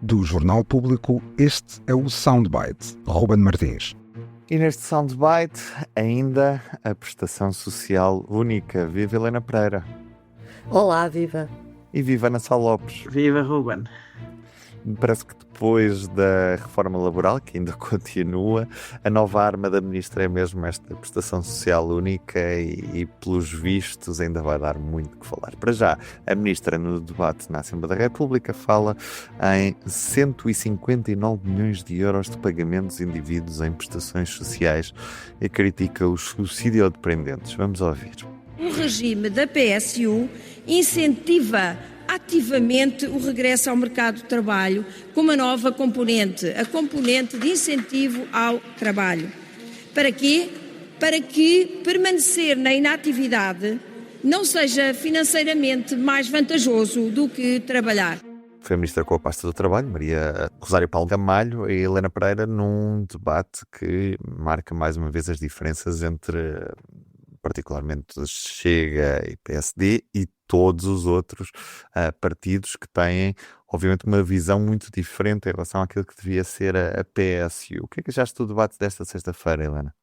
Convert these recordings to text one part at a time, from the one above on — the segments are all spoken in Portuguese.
Do Jornal Público, este é o Soundbite. Ruben Martins. E neste Soundbite, ainda a prestação social única. Viva Helena Pereira. Olá, viva. E viva Ana Sá Lopes. Viva, Ruben. Parece que depois da reforma laboral, que ainda continua, a nova arma da Ministra é mesmo esta prestação social única e pelos vistos, ainda vai dar muito que falar. Para já, a Ministra, no debate na Assembleia da República, fala em 159 milhões de euros de pagamentos indevidos em prestações sociais e critica os suicidiodependentes. Vamos ouvir. O regime da PSU incentiva ativamente o regresso ao mercado de trabalho com uma nova componente, a componente de incentivo ao trabalho. Para quê? Para que permanecer na inatividade não seja financeiramente mais vantajoso do que trabalhar. Foi a Ministra com a pasta do Trabalho, Maria Rosário Paulo Gamalho, e Helena Pereira, num debate que marca mais uma vez as diferenças entre, particularmente, Chega e PSD e todos os outros partidos que têm, obviamente, uma visão muito diferente em relação àquilo que devia ser a PSU. O que é que achaste do debate desta sexta-feira, Helena?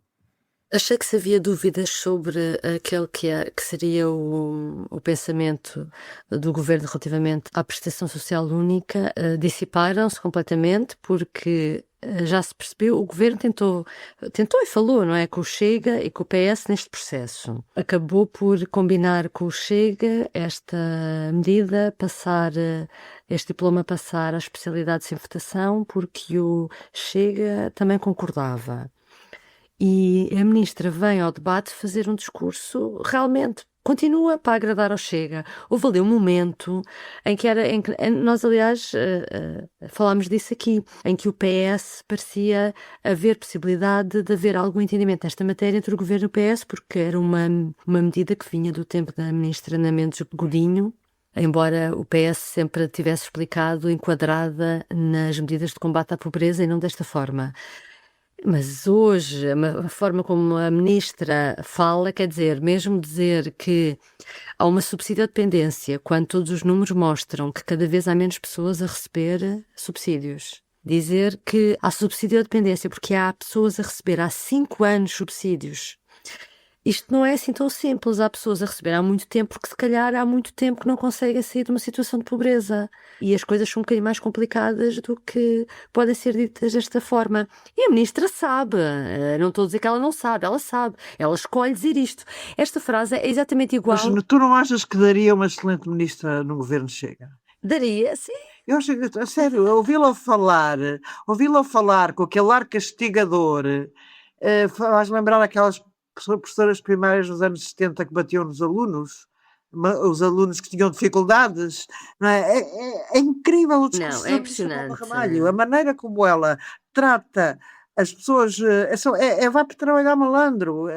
Achei que se havia dúvidas sobre aquele que seria o pensamento do Governo relativamente à prestação social única, dissiparam-se completamente, porque já se percebeu, o Governo tentou e falou, não é, com o Chega e com o PS neste processo. Acabou por combinar com o Chega esta medida, este diploma passar à especialidade sem votação, porque o Chega também concordava. E a Ministra vem ao debate fazer um discurso realmente continua para agradar ao Chega. Houve ali um momento em que nós, aliás, falámos disso aqui, em que o PS parecia haver possibilidade de haver algum entendimento nesta matéria entre o Governo e o PS, porque era uma medida que vinha do tempo da Ministra Ana Mendes Godinho, embora o PS sempre tivesse explicado, enquadrada nas medidas de combate à pobreza e não desta forma. Mas hoje, a forma como a Ministra fala, quer dizer, mesmo dizer que há uma subsidiodependência, quando todos os números mostram que cada vez há menos pessoas a receber subsídios. Dizer que há subsidiodependência porque há pessoas a receber há 5 anos subsídios. Isto não é assim tão simples. Há pessoas a receber há muito tempo, porque se calhar há muito tempo que não conseguem sair de uma situação de pobreza. E as coisas são um bocadinho mais complicadas do que podem ser ditas desta forma. E a Ministra sabe. Não estou a dizer que ela não sabe. Ela sabe. Ela escolhe dizer isto. Esta frase é exatamente igual. Mas tu não achas que daria uma excelente Ministra no Governo Chega? Daria, sim. Eu acho que, a sério, ouvi-la falar com aquele ar castigador, faz lembrar aquelas professoras primárias dos anos 70 que batiam nos alunos, os alunos que tinham dificuldades, não é? É incrível o discurso. Não, é impressionante. Ramalho, a maneira como ela trata as pessoas, vai para trabalhar malandro.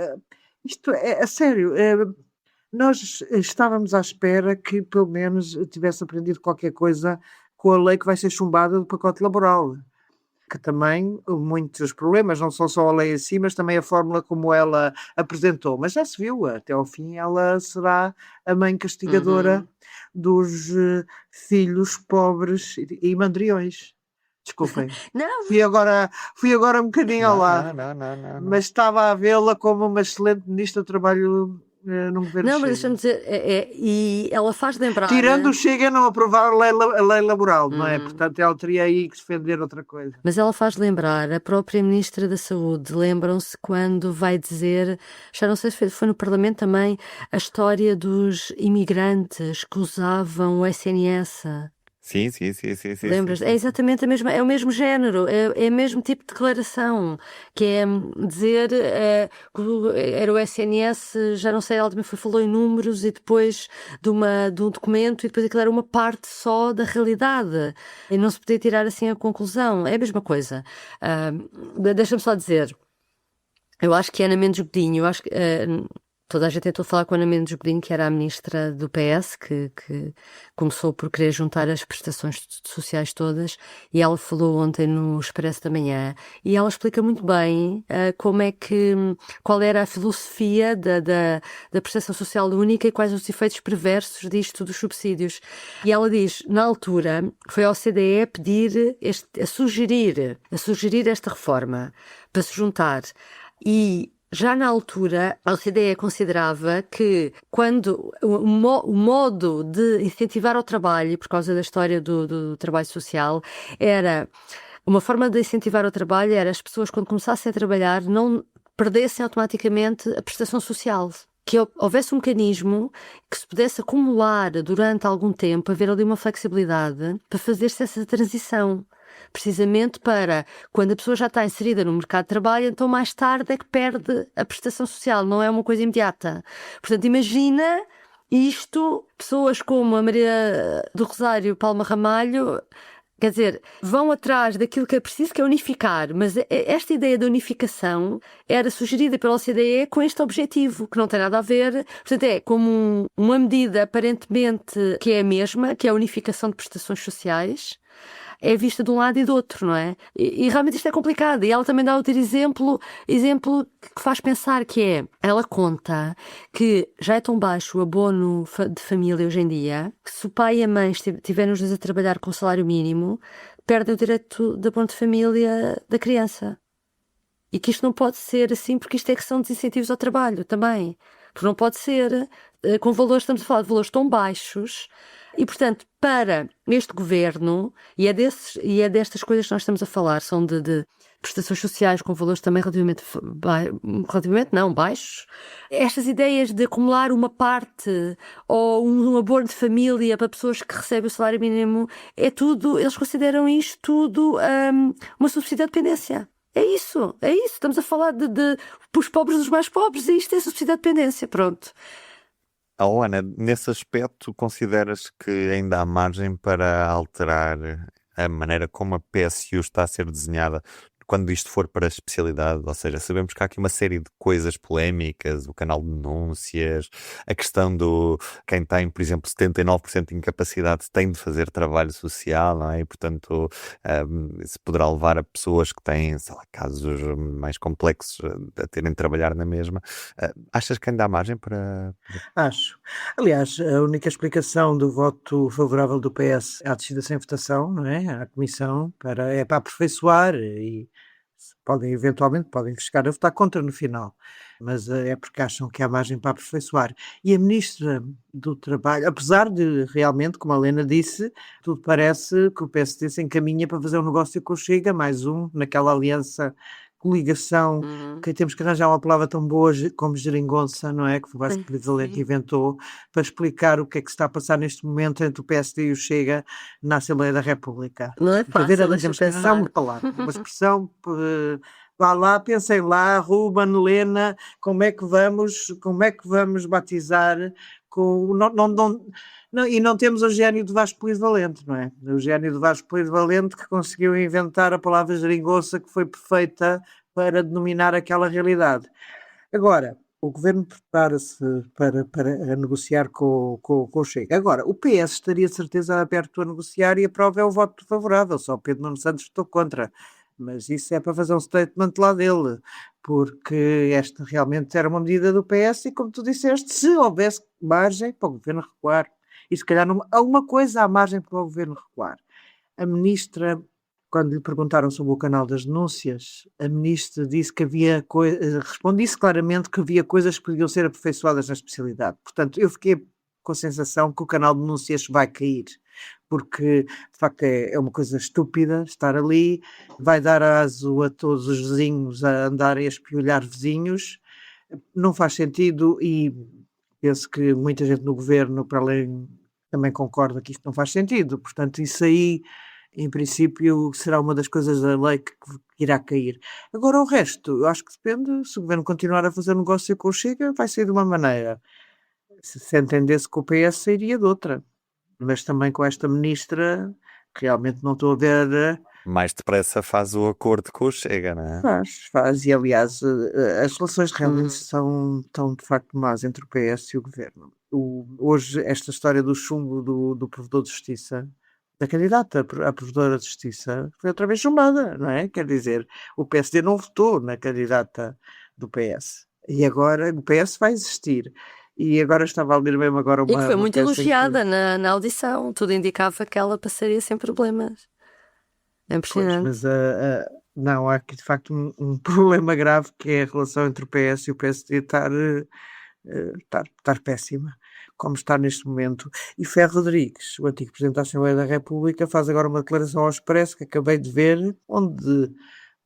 Isto é a sério. Nós estávamos à espera que pelo menos tivesse aprendido qualquer coisa com a lei que vai ser chumbada do pacote laboral, que também muitos problemas, não são só a lei em si, mas também a fórmula como ela apresentou. Mas já se viu, até ao fim ela será a mãe castigadora dos filhos pobres e mandriões. Desculpem. Não. Fui agora um bocadinho ao lado. Não. Mas estava a vê-la como uma excelente Ministra do Trabalho num governo. Não, mas deixa-me dizer, e ela faz lembrar... Tirando o Chega a não aprovar a lei laboral, não é? Portanto, ela teria aí que defender outra coisa. Mas ela faz lembrar, a própria Ministra da Saúde, lembram-se quando vai dizer, já não sei se foi no Parlamento também, a história dos imigrantes que usavam o SNS. Sim. Lembras? É exatamente a mesma, é o mesmo género, é o mesmo tipo de declaração, que é dizer que era o SNS, já não sei, ela também falou em números e depois de um documento e depois aquilo era uma parte só da realidade e não se podia tirar assim a conclusão. É a mesma coisa. Deixa-me só dizer, eu acho que Ana Mendes Godinho, Toda a gente tentou falar com a Ana Mendes Godinho, que era a ministra do PS, que começou por querer juntar as prestações sociais todas, e ela falou ontem no Expresso da Manhã, e ela explica muito bem qual era a filosofia da prestação social única e quais os efeitos perversos disto dos subsídios. E ela diz, na altura, foi ao CDE pedir, a sugerir esta reforma para se juntar, e já na altura, a OCDE considerava que quando o modo de incentivar ao trabalho, por causa da história do trabalho social, era uma forma de incentivar o trabalho, era as pessoas, quando começassem a trabalhar, não perdessem automaticamente a prestação social. Que houvesse um mecanismo que se pudesse acumular durante algum tempo, haver ali uma flexibilidade para fazer-se essa transição. Precisamente para, quando a pessoa já está inserida no mercado de trabalho, então mais tarde é que perde a prestação social, não é uma coisa imediata. Portanto, imagina isto, pessoas como a Maria do Rosário Palma Ramalho, quer dizer, vão atrás daquilo que é preciso, que é unificar, mas esta ideia de unificação era sugerida pela OCDE com este objetivo, que não tem nada a ver, portanto é como uma medida aparentemente que é a mesma, que é a unificação de prestações sociais, é vista de um lado e do outro, não é? E realmente isto é complicado. E ela também dá outro exemplo que faz pensar, que é, ela conta que já é tão baixo o abono de família hoje em dia, que se o pai e a mãe estiverem os dois a trabalhar com o salário mínimo, perdem o direito de abono de família da criança. E que isto não pode ser assim, porque isto é que são desincentivos ao trabalho também. Porque não pode ser, com valores, estamos a falar de valores tão baixos. E, portanto, para este governo, e é destas coisas que nós estamos a falar, são de prestações sociais com valores também relativamente baixos, estas ideias de acumular uma parte ou um abono de família para pessoas que recebem o salário mínimo, é tudo, eles consideram isto tudo uma subsídio de dependência. É isso, estamos a falar de os pobres dos mais pobres, e isto é subsídio de dependência, pronto. Ana, nesse aspecto, consideras que ainda há margem para alterar a maneira como a PSU está a ser desenhada quando isto for para a especialidade? Ou seja, sabemos que há aqui uma série de coisas polémicas, o canal de denúncias, a questão do quem tem, por exemplo, 79% de incapacidade tem de fazer trabalho social, não é? E, portanto, se poderá levar a pessoas que têm, sei lá, casos mais complexos a terem de trabalhar na mesma. Achas que ainda há margem para... Acho. Aliás, a única explicação do voto favorável do PS à descida sem votação, não é? À Comissão, é para aperfeiçoar, e eventualmente podem chegar a votar contra no final, mas é porque acham que há margem para aperfeiçoar. E a Ministra do Trabalho, apesar de realmente, como a Helena disse, tudo parece que o PSD se encaminha para fazer um negócio com o Chega, mais um, naquela aliança, coligação, que temos que arranjar uma palavra tão boa como geringonça, não é? Que o Vasco Valente inventou, para explicar o que é que se está a passar neste momento entre o PSD e o Chega na Assembleia da República. Não é fácil, Temos que arranjar uma palavra, uma expressão, vá lá, pensem lá, Ruben, Helena, como é que vamos batizar e não temos o gênio do Vasco Valente, não é? O gênio do Vasco Valente que conseguiu inventar a palavra geringonça, que foi perfeita para denominar aquela realidade. Agora, o Governo prepara-se para negociar com o Chega. Agora, o PS estaria de certeza aberto a negociar, e a prova é o voto favorável, só Pedro Nuno Santos votou contra. Mas isso é para fazer um statement lá dele, porque esta realmente era uma medida do PS, e, como tu disseste, se houvesse margem para o Governo recuar, e se calhar alguma coisa há margem para o Governo recuar. A Ministra, quando lhe perguntaram sobre o canal das denúncias, a Ministra disse que respondisse claramente que havia coisas que podiam ser aperfeiçoadas na especialidade. Portanto, eu fiquei com a sensação que o canal de denúncias vai cair, porque de facto é uma coisa estúpida estar ali, vai dar aso a todos os vizinhos a andarem a espiolhar vizinhos, não faz sentido, e penso que muita gente no Governo, para além, também concorda que isto não faz sentido. Portanto, isso aí, em princípio, será uma das coisas da lei que irá cair. Agora, o resto, eu acho que depende. Se o Governo continuar a fazer negócio com o Chega, vai sair de uma maneira. Se entendesse que o PS sairia de outra. Mas também com esta Ministra, realmente não estou a ver Mais depressa faz o acordo com o Chega, não é? Faz. E, aliás, as relações realmente estão de facto más entre o PS e o Governo. Hoje, esta história do chumbo do Provedor de Justiça, da candidata à Provedora de Justiça, foi outra vez chumbada, não é? Quer dizer, o PSD não votou na candidata do PS. E agora o PS vai existir. E agora estava a ler mesmo agora E que foi uma muito peça em que- elogiada na audição. Tudo indicava que ela passaria sem problemas. É Pois, impressionante. mas não, há aqui de facto um problema grave, que é a relação entre o PS e o PSD estar péssima, como está neste momento. E Ferro Rodrigues, o antigo Presidente da Assembleia da República, faz agora uma declaração ao Expresso, que acabei de ver, onde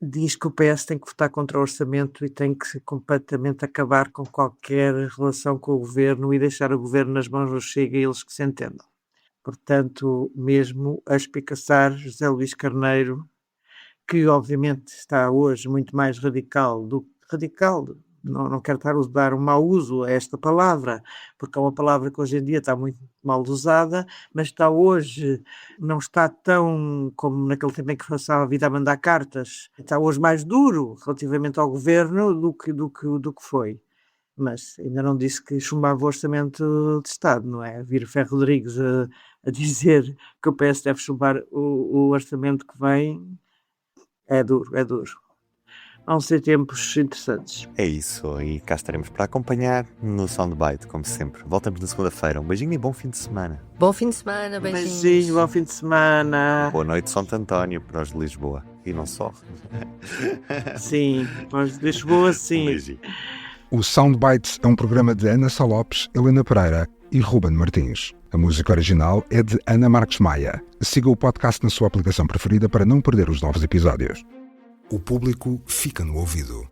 diz que o PS tem que votar contra o orçamento e tem que completamente acabar com qualquer relação com o Governo e deixar o Governo nas mãos do Chega e eles que se entendam. Portanto, mesmo a espicaçar José Luís Carneiro, que obviamente está hoje muito mais radical, não quero estar a dar um mau uso a esta palavra, porque é uma palavra que hoje em dia está muito mal usada, mas está hoje, não está tão como naquele tempo em que passava a vida a mandar cartas, está hoje mais duro relativamente ao Governo do que foi. Mas ainda não disse que chumbava o orçamento de Estado, não é? Vir Ferro Rodrigues a dizer que o PS deve chumbar o orçamento que vem, é duro. Vão ser tempos interessantes. É isso, e cá estaremos para acompanhar no Soundbite, como sempre. Voltamos na segunda-feira. Um beijinho e bom fim de semana. Bom fim de semana, beijinhos. Beijinho, bom fim de semana. Boa noite, Santo António, para os de Lisboa. E não só. Sim, mas de Lisboa, Um sim. beijinho. O Soundbites é um programa de Ana Sá Lopes, Helena Pereira e Ruben Martins. A música original é de Ana Marques Maia. Siga o podcast na sua aplicação preferida para não perder os novos episódios. O público fica no ouvido.